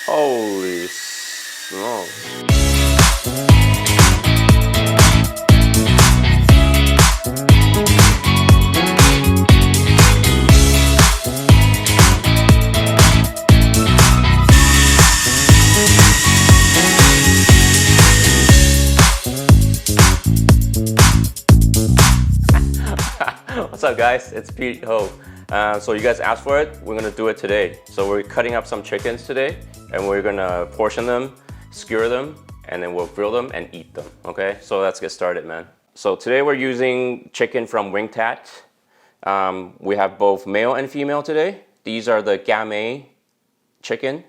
Holy smokes. What's up, guys? It's Pete Ho. So you guys asked for it, we're gonna do it today. So we're cutting up some chickens today, and we're gonna portion them, skewer them, and then we'll grill them and eat them, okay? So let's get started, man. So today we're using chicken from Wing Tat. We have both male and female today. These are the game chicken.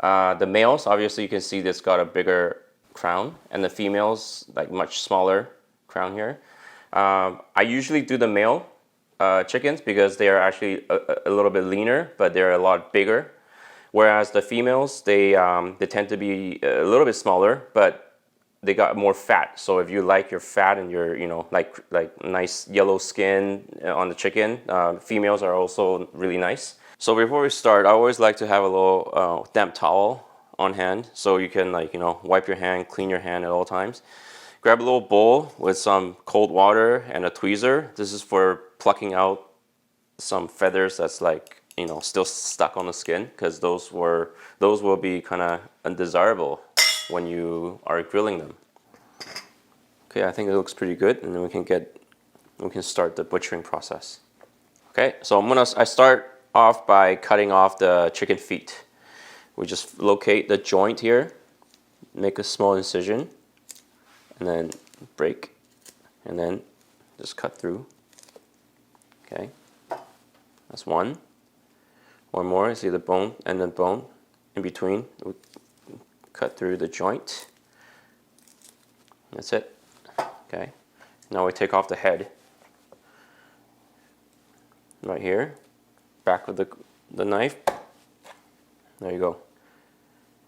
The males, obviously you can see this got a bigger crown, and the females, like much smaller crown here. I usually do the male chickens because they are actually a little bit leaner, but they're a lot bigger. Whereas the females, they tend to be a little bit smaller, but they got more fat. So if you like your fat and your, like nice yellow skin on the chicken, females are also really nice. So before we start, I always like to have a little damp towel on hand, so you can wipe your hand, clean your hand at all times. Grab a little bowl with some cold water and a tweezer. This is for plucking out some feathers that's still stuck on the skin, because those will be kind of undesirable when you are grilling them. Okay, I think it looks pretty good, and then we can start the butchering process. Okay, so I start off by cutting off the chicken feet. We just locate the joint here, make a small incision, and then break, and then just cut through. Okay, that's one. One more, see the bone and the bone in between. We cut through the joint. That's it. Okay, now we take off the head. Right here, back with the knife. There you go.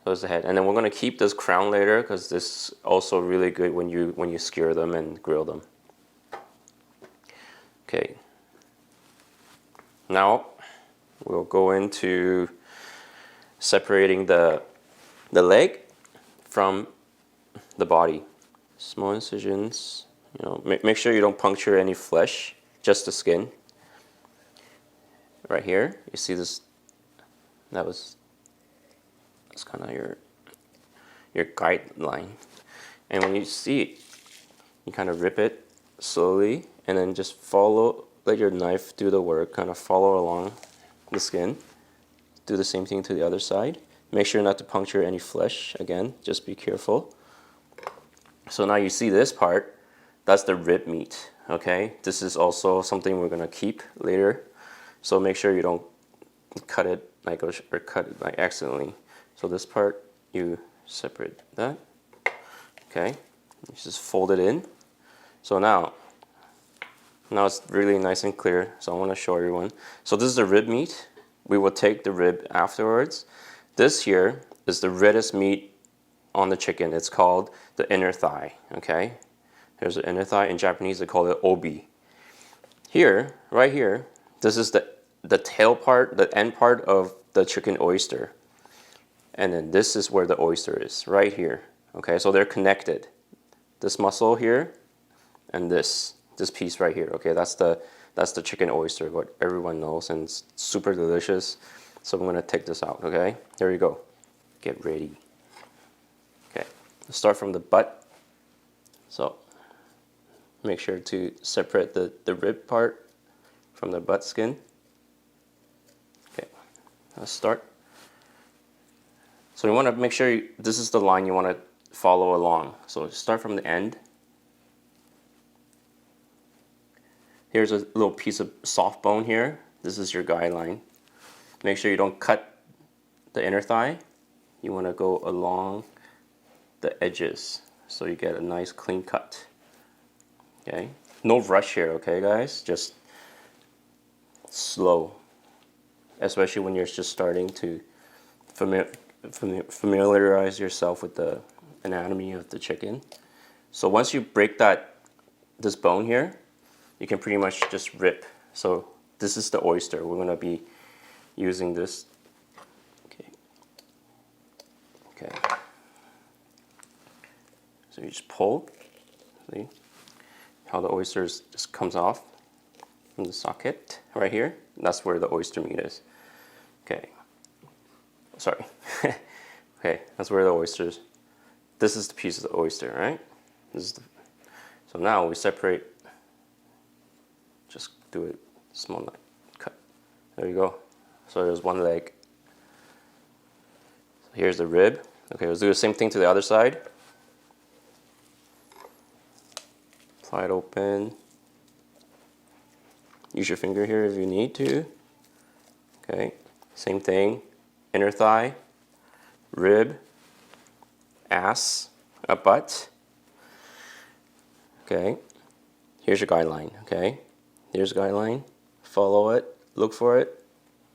There's the head, and then we're gonna keep this crown later, because this is also really good when you skewer them and grill them. Okay. Now we'll go into separating the leg from the body. Small incisions. Make sure you don't puncture any flesh, just the skin. Right here, you see this. That's kind of your guideline, and when you see it, you kind of rip it slowly, and then just let your knife do the work, kind of follow along the skin. Do the same thing to the other side. Make sure not to puncture any flesh. Again, just be careful. So now you see this part, that's the rib meat. Okay, this is also something we're gonna keep later, so make sure you don't cut it accidentally. So this part, you separate that. Okay, you just fold it in. So now it's really nice and clear. So I want to show everyone. So this is the rib meat. We will take the rib afterwards. This here is the reddest meat on the chicken. It's called the inner thigh. Okay, here's the inner thigh. In Japanese, they call it obi. Here, right here, this is the tail part, the end part of the chicken oyster. And then this is where the oyster is, right here. Okay, so they're connected. This muscle here, and this piece right here. Okay, that's the chicken oyster, what everyone knows, and it's super delicious. So I'm gonna take this out. Okay, here you go. Get ready. Okay, let's start from the butt. So make sure to separate the rib part from the butt skin. Okay, let's start. So you want to make sure this is the line you want to follow along. So start from the end. Here's a little piece of soft bone here. This is your guideline. Make sure you don't cut the inner thigh. You want to go along the edges so you get a nice clean cut. Okay, no rush here, okay guys? Just slow, especially when you're just starting to familiarize yourself with the anatomy of the chicken. So once you break this bone here, you can pretty much just rip. So this is the oyster. We're gonna be using this. Okay. Okay. So you just pull. See how the oysters just comes off from the socket right here? That's where the oyster meat is. Okay. Sorry. Okay, that's where the oysters. This is the piece of the oyster, right? This is the, so now we separate. Just do it small cut. There you go. So there's one leg. So here's the rib. Okay, let's do the same thing to the other side. Pry it open. Use your finger here if you need to. Okay, same thing. Inner thigh, rib, ass, a butt. Okay, here's your guideline. Okay, here's a guideline. Follow it, look for it,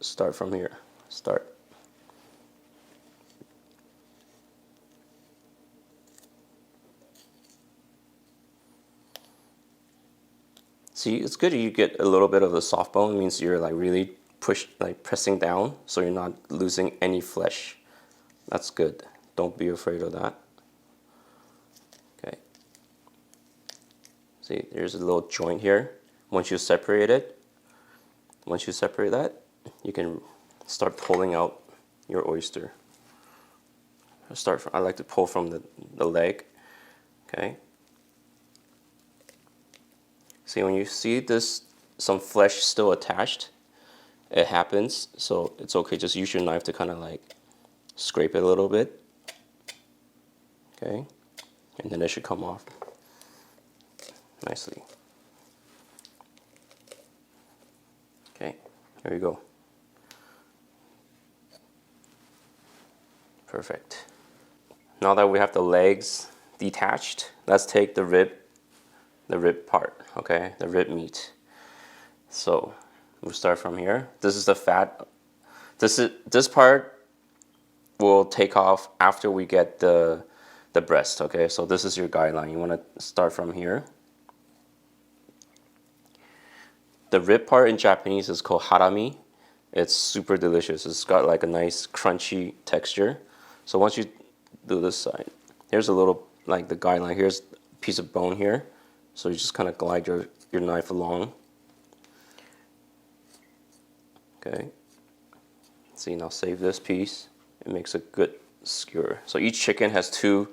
start from here. Start. See, it's good you get a little bit of the soft bone. It means you're like really pressing down, so you're not losing any flesh. That's good. Don't be afraid of that. Okay. See, there's a little joint here. Once you separate it, once you separate that, you can start pulling out your oyster. I like to pull from the leg. Okay. See, when you see this, some flesh still attached, it happens, so it's okay. Just use your knife to kind of like scrape it a little bit. Okay, and then it should come off nicely. Okay, there you go. Perfect. Now that we have the legs detached, let's take the rib part, okay, the rib meat. So we'll start from here. This is the fat. This part will take off after we get the breast, okay? So this is your guideline. You want to start from here. The rib part in Japanese is called harami. It's super delicious. It's got like a nice crunchy texture. So once you do this side, here's a little, like the guideline. Here's a piece of bone here. So you just kind of glide your knife along. Okay. See, now save this piece. It makes a good skewer. So each chicken has two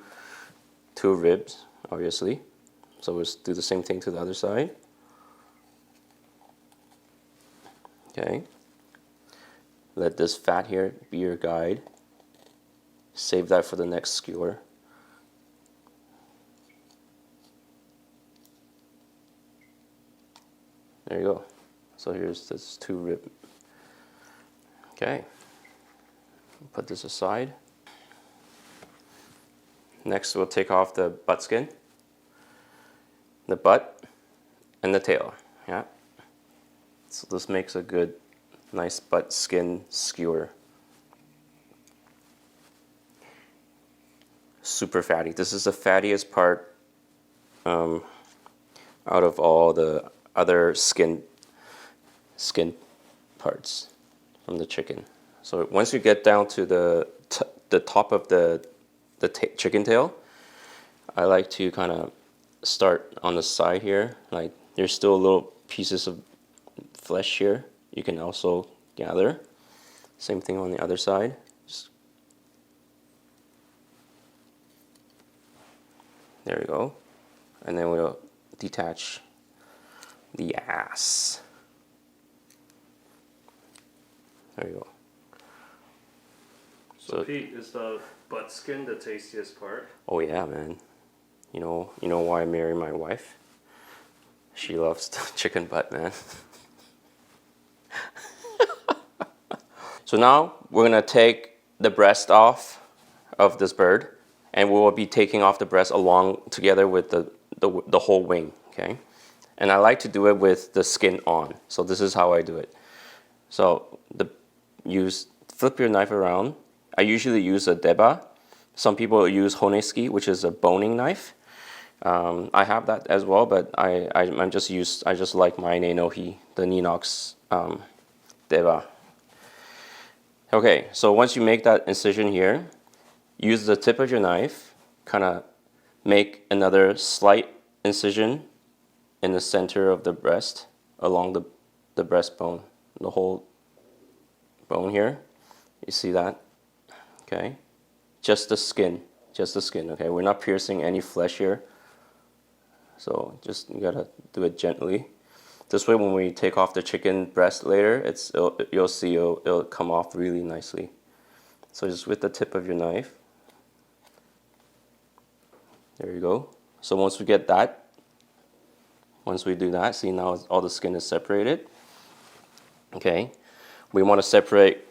ribs, obviously. So we'll do the same thing to the other side. Okay. Let this fat here be your guide. Save that for the next skewer. There you go. So here's this two rib. Okay. Put this aside. Next we'll take off the butt skin, the butt, and the tail. Yeah. So this makes a good, nice butt skin skewer. Super fatty. This is the fattiest part out of all the other skin parts from the chicken. So once you get down to the top of the chicken tail, I like to kind of start on the side here. Like there's still little pieces of flesh here. You can also gather. Same thing on the other side. There we go. And then we'll detach the ass. There you go. So Pete, is the butt skin the tastiest part? Oh yeah, man. You know why I married my wife? She loves the chicken butt, man. So now we're gonna take the breast off of this bird, and we will be taking off the breast along together with the whole wing. Okay. And I like to do it with the skin on. So this is how I do it. So flip your knife around. I usually use a deba. Some people use honeski, which is a boning knife. I have that as well, but I just like my Neinohi, the Ninox deba. Okay, so once you make that incision here, use the tip of your knife, kind of make another slight incision in the center of the breast, along the breastbone, the whole bone here. You see that? Okay. Just the skin, okay? We're not piercing any flesh here. So just, you gotta do it gently. This way when we take off the chicken breast later, you'll see it'll come off really nicely. So just with the tip of your knife. There you go. So once we get that, once we do that, see now all the skin is separated. Okay. We want to separate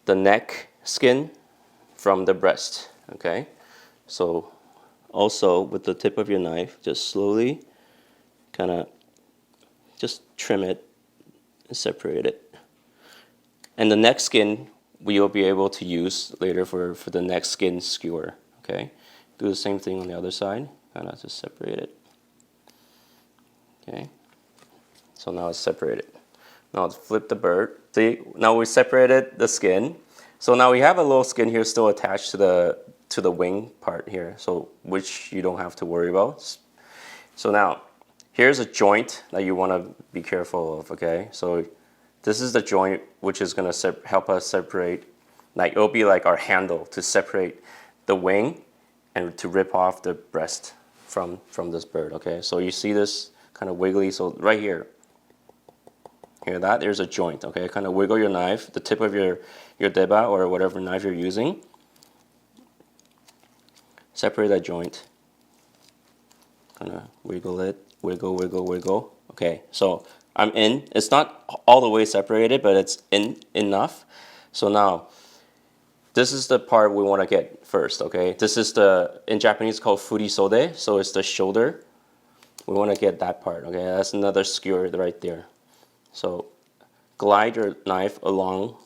the neck skin from the breast. Okay. So also with the tip of your knife, just slowly kind of just trim it and separate it. And the neck skin we will be able to use later for the neck skin skewer. Okay. Do the same thing on the other side, kind of just separate it. Okay, so now it's separated. Now let's flip the bird. See, now we separated the skin. So now we have a little skin here still attached to the wing part here, so which you don't have to worry about. So now, here's a joint that you want to be careful of, okay? So this is the joint which is going to help us separate, like it'll be like our handle to separate the wing and to rip off the breast from this bird, okay? So you see this kind of wiggly, so right here, hear that? There's a joint, okay? Kind of wiggle your knife, the tip of your deba or whatever knife you're using. Separate that joint. Kind of wiggle it, wiggle, wiggle, wiggle. Okay, so I'm in. It's not all the way separated, but it's in enough. So now, this is the part we want to get first, okay? This is in Japanese called furisode, so it's the shoulder. We want to get that part, okay? That's another skewer right there. So glide your knife along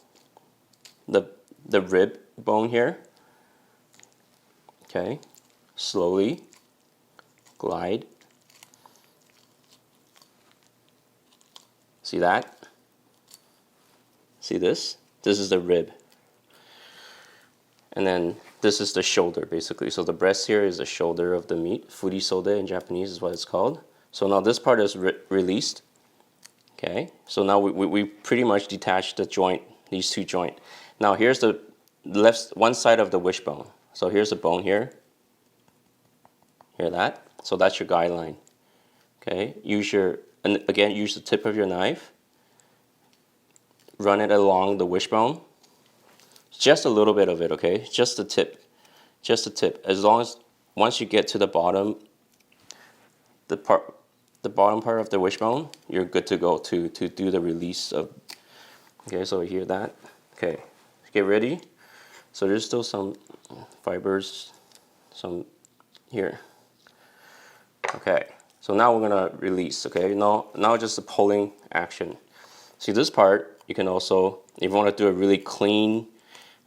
the rib bone here. Okay, slowly glide. See that? See this? This is the rib. And then this is the shoulder, basically. So the breast here is the shoulder of the meat. Furisode in Japanese is what it's called. So now this part is released. Okay, so now we pretty much detached the joint, these two joints. Now here's the one side of the wishbone. So here's the bone here. Hear that? So that's your guideline. Okay, and again, use the tip of your knife. Run it along the wishbone. Just a little bit of it, okay? Just the tip. Just the tip. As long as once you get to the bottom, the bottom part of the wishbone, you're good to go to do the release of. Okay, so you hear that? Okay, get ready. So there's still some fibers, some here. Okay, so now we're gonna release. Okay, now just a pulling action. See this part? You can also, if you want to do a really clean,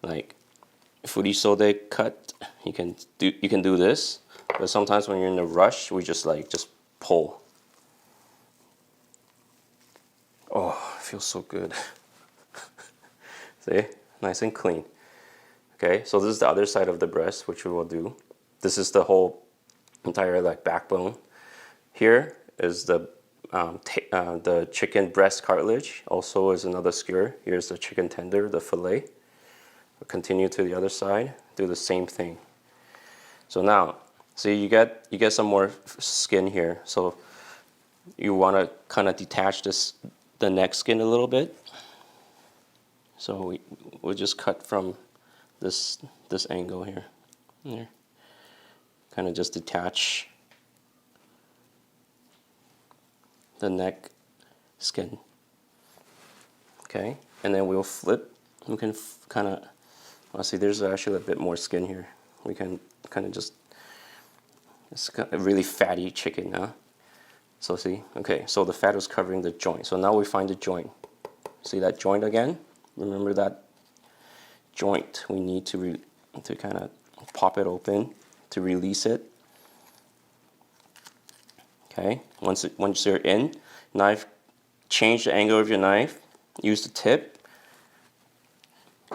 like furisode cut, you can do this. But sometimes when you're in a rush, we just pull. Oh, it feels so good. See, nice and clean. Okay, so this is the other side of the breast, which we will do. This is the whole entire backbone. Here is the chicken breast cartilage. Also is another skewer. Here's the chicken tender, the fillet. We'll continue to the other side. Do the same thing. So now, see, you get some more skin here. So you want to kind of detach the neck skin a little bit. So we'll just cut from this angle here. Here. Kind of just detach the neck skin. Okay, and then we'll flip. We can kind of, see, there's actually a bit more skin here. We can kind of just, it's a really fatty chicken, huh? So see, okay, so the fat was covering the joint. So now we find the joint. See that joint again? Remember that joint? We need to kind of pop it open to release it. Okay, once you're in, knife, change the angle of your knife, use the tip,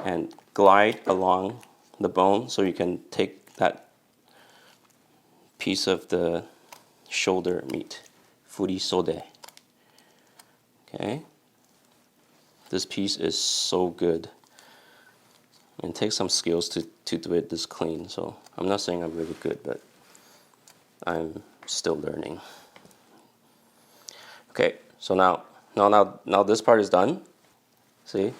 and glide along the bone so you can take that piece of the shoulder meat. Furisode. Okay. This piece is so good. And it takes some skills to do it this clean. So I'm not saying I'm really good, but I'm still learning. Okay, so now this part is done. See,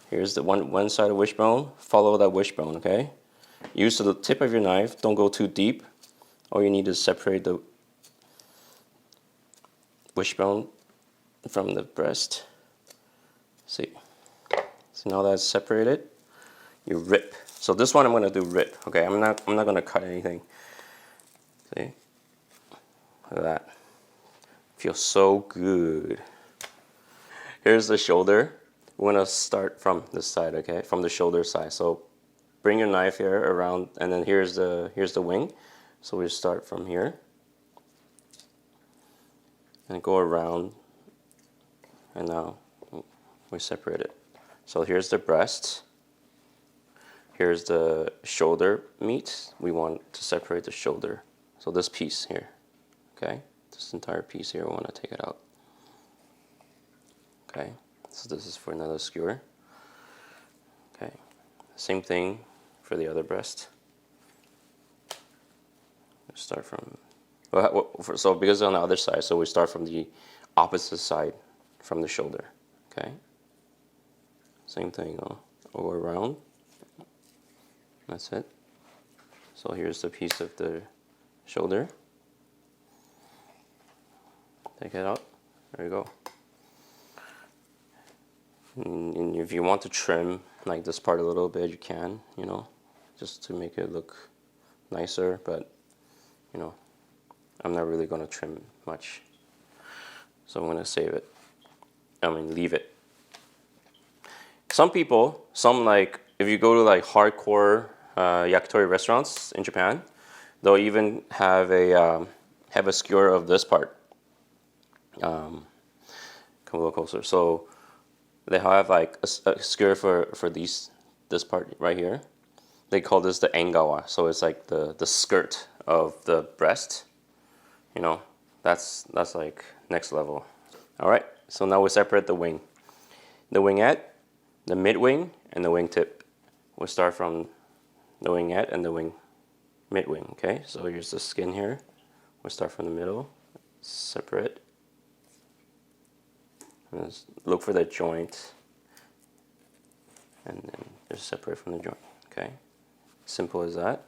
here's the one side of wishbone. Follow that wishbone. Okay, use the tip of your knife. Don't go too deep. All you need is separate the wishbone from the breast. See, so now that's separated. You rip. So this one I'm gonna do rip. Okay, I'm not gonna cut anything. See, look at that. Feels so good. Here's the shoulder. We're gonna start from this side, okay? From the shoulder side. So bring your knife here around, and then here's the wing. So we start from here and go around, and now we separate it. So here's the breast. Here's the shoulder meat. We want to separate the shoulder. So this piece here, okay? This entire piece here, we want to take it out. Okay, so this is for another skewer. Okay, same thing for the other breast. Start from, so because it's on the other side, so we start from the opposite side from the shoulder. Okay, same thing, all the way around. That's it. So here's the piece of the shoulder. Take it out. There you go. And if you want to trim like this part a little bit, you can, you know, just to make it look nicer. But, you know, I'm not really going to trim much. So I'm going to save it. Leave it. Some people, like, if you go to like hardcore yakitori restaurants in Japan, they'll even have a skewer of this part. Come a little closer. So they have like a skewer for this part right here. They call this the engawa. So it's like the skirt of the breast. You know, that's like next level. All right. So now we separate the wing, the wingette, the mid wing, and the wingtip. We'll start from the wingette and the mid wing. Okay. So here's the skin here. We'll start from the middle, separate. Look for that joint, and then just separate from the joint. Okay, simple as that.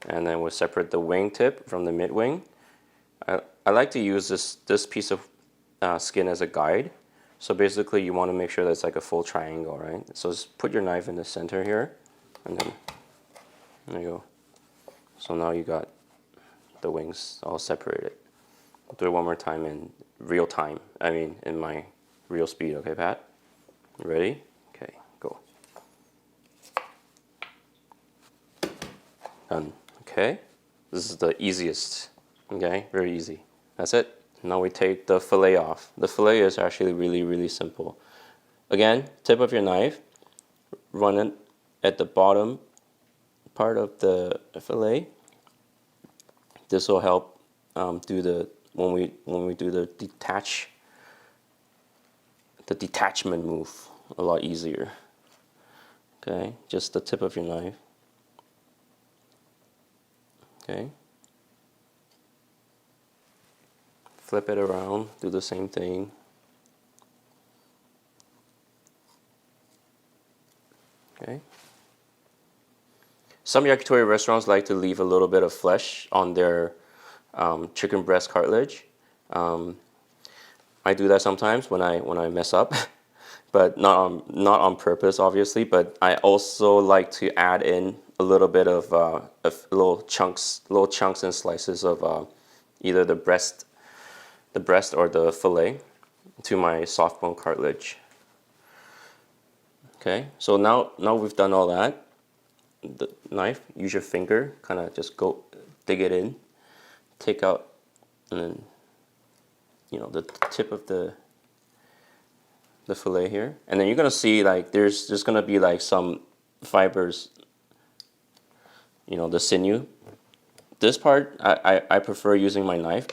And then we'll separate the wing tip from the mid wing. I like to use this piece of skin as a guide. So basically, you want to make sure that it's like a full triangle, right? So just put your knife in the center here, and then there you go. So now you got the wings all separated. I'll do it one more time in real time. In my real speed. Okay, Pat? Ready? Okay, go. Done. Okay. This is the easiest. Okay, very easy. That's it. Now we take the fillet off. The fillet is actually really, really simple. Again, tip of your knife, run it at the bottom part of the fillet. This will help do when we do the detachment move a lot easier. Okay, just the tip of your knife. Okay. Flip it around, do the same thing. Okay. Some yakitori restaurants like to leave a little bit of flesh on their chicken breast cartilage. I do that sometimes when I mess up, but not on purpose, obviously. But I also like to add in a little bit of little chunks and slices of either the breast or the fillet to my soft bone cartilage. Okay, so now we've done all that. The knife, use your finger, kind of just go dig it in, take out, and then the tip of the fillet here, and then you're gonna see like there's gonna be like some fibers you know, the sinew. This part, I prefer using my knife.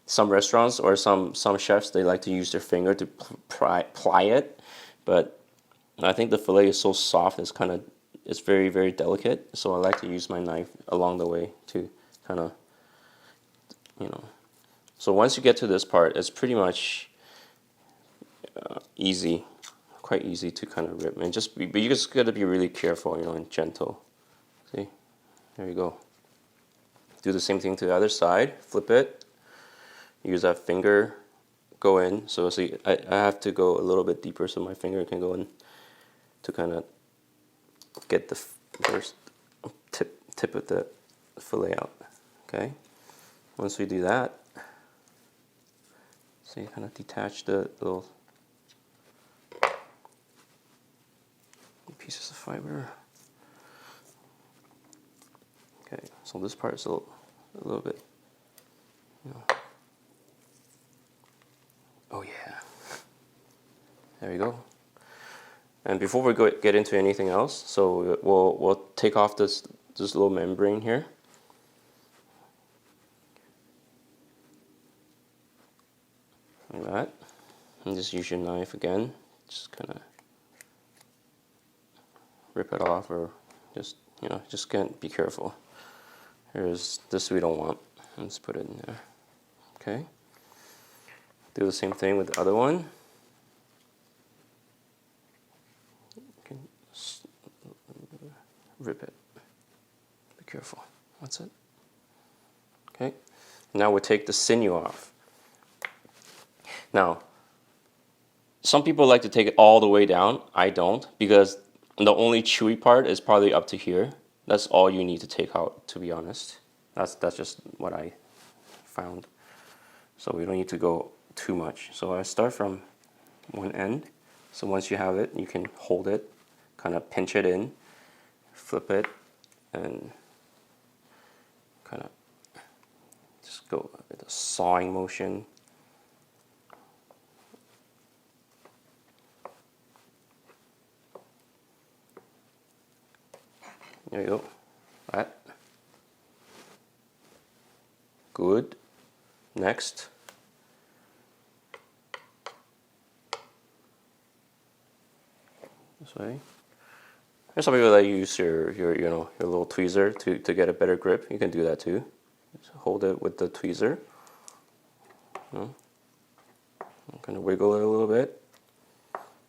Some restaurants or some chefs, they like to use their finger to ply it, but I think the fillet is so soft, it's very, very delicate, so I like to use my knife along the way to kind of, you know. So once you get to this part, it's pretty much easy, quite easy to kind of rip, and but you just gotta be really careful, you know, and gentle. See, there you go. Do the same thing to the other side, flip it, use that finger, go in. So see, I have to go a little bit deeper so my finger can go in to kind of get the first tip of the fillet out, okay? Once we do that, so you kind of detach the little pieces of fiber. Okay, so this part is a little bit, you know. Oh yeah, there you go. And before we get into anything else, so we'll take off this little membrane here. Like that, and just use your knife again. Just kind of rip it off, or just, you know, just can't be careful. Here's this we don't want. Let's put it in there. Okay. Do the same thing with the other one. Okay. Rip it. Be careful. That's it. Okay. Now we'll take the sinew off. Now, some people like to take it all the way down. I don't, because the only chewy part is probably up to here. That's all you need to take out, to be honest. That's just what I found. So we don't need to go too much. So I start from one end. So once you have it, you can hold it, kind of pinch it in, flip it, and kind of just go with a sawing motion. There you go. That. Good. Next. This way. There's some people that use your little tweezer to get a better grip. You can do that too. Just hold it with the tweezer. Kind of wiggle it a little bit.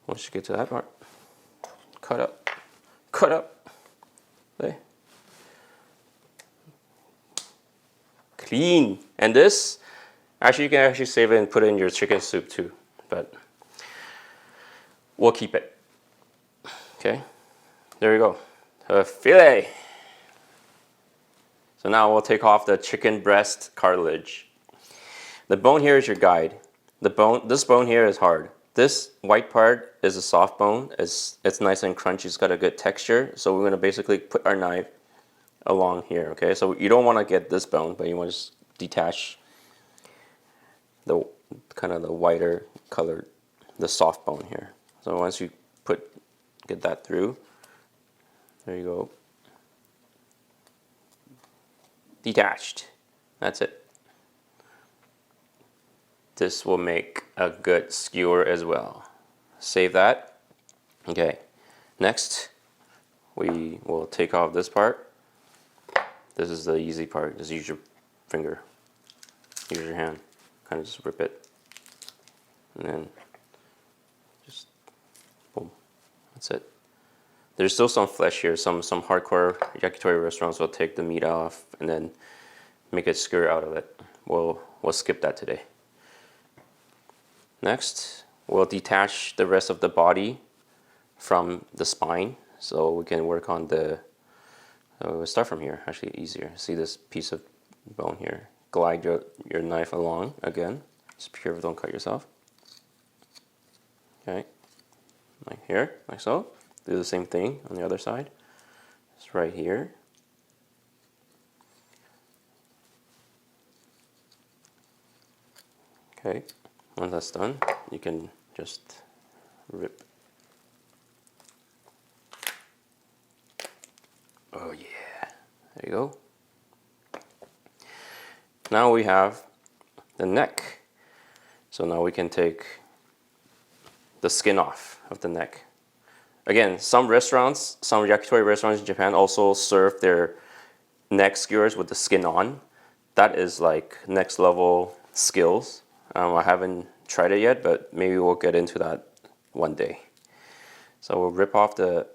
Once you get to that part, cut up. Cut up. Okay. Clean. And this, actually you can actually save it and put it in your chicken soup too, but we'll keep it. Okay, there you go, a fillet. So now we'll take off the chicken breast cartilage. The bone here is your guide. This bone here is hard. This white part is a soft bone. It's nice and crunchy. It's got a good texture. So we're going to basically put our knife along here. Okay, so you don't want to get this bone, but you want to just detach the kind of the whiter colored, the soft bone here. So once you get that through, there you go. Detached. That's it. This will make a good skewer as well. Save that. Okay. Next, we will take off this part. This is the easy part. Just use your finger. Use your hand. Kind of just rip it. And then just boom. That's it. There's still some flesh here. Some hardcore yakitori restaurants will take the meat off and then make a skewer out of it. We'll skip that today. Next, we'll detach the rest of the body from the spine, so we can work on we'll start from here, actually easier. See this piece of bone here. Glide your knife along again. Just be careful, don't cut yourself. Okay, like here, like so. Do the same thing on the other side. It's right here. Okay, once that's done, you can just rip. Oh yeah, There you go. Now we have the neck. So now we can take the skin off of the neck. Again, some restaurants, some yakitori restaurants in Japan also serve their neck skewers with the skin on. That is like next level skills. I haven't tried it yet, but maybe we'll get into that one day. So we'll rip off the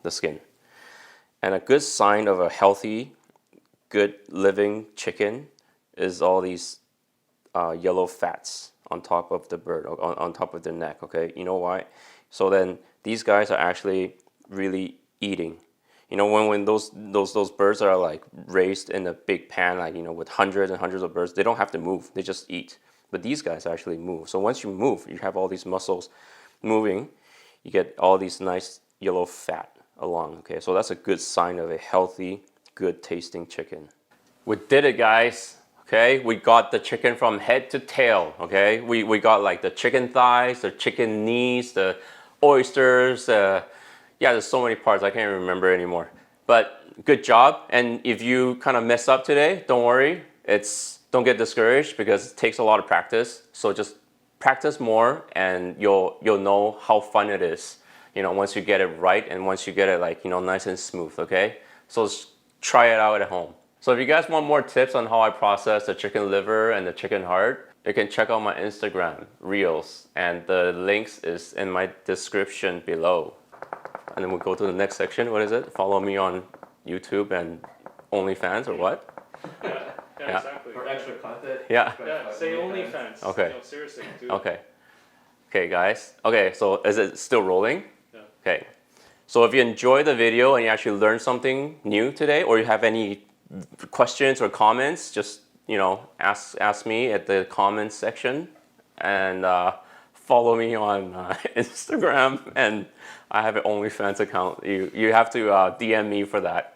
skin. And a good sign of a healthy, good living chicken is all these yellow fats on top of the bird, on top of the neck, okay? You know why? So then these guys are actually really eating. You know, when those birds are like raised in a big pan, like, you know, with hundreds and hundreds of birds, they don't have to move, they just eat. But these guys actually move. So once you move, you have all these muscles moving, you get all these nice yellow fat along, okay? So that's a good sign of a healthy, good tasting chicken. We did it, guys. Okay, we got the chicken from head to tail, okay? We got like the chicken thighs, the chicken knees, the oysters, yeah, there's so many parts, I can't even remember anymore. But good job, and if you kind of mess up today, don't worry. Don't get discouraged because it takes a lot of practice. So just practice more and you'll know how fun it is, you know, once you get it right and once you get it like, you know, nice and smooth, okay? So just try it out at home. So if you guys want more tips on how I process the chicken liver and the chicken heart, you can check out my Instagram reels, and the links is in my description below. And then we'll go to the next section. What is it? Follow me on YouTube and OnlyFans or what? Yeah, exactly. For extra content. Yeah. Yeah, say OnlyFans. Okay. No, seriously, dude. Okay. Okay, guys. Okay, so is it still rolling? Yeah. Okay. So if you enjoyed the video and you actually learned something new today, or you have any questions or comments, just, you know, ask me at the comments section, and follow me on Instagram, and I have an OnlyFans account. You have to DM me for that.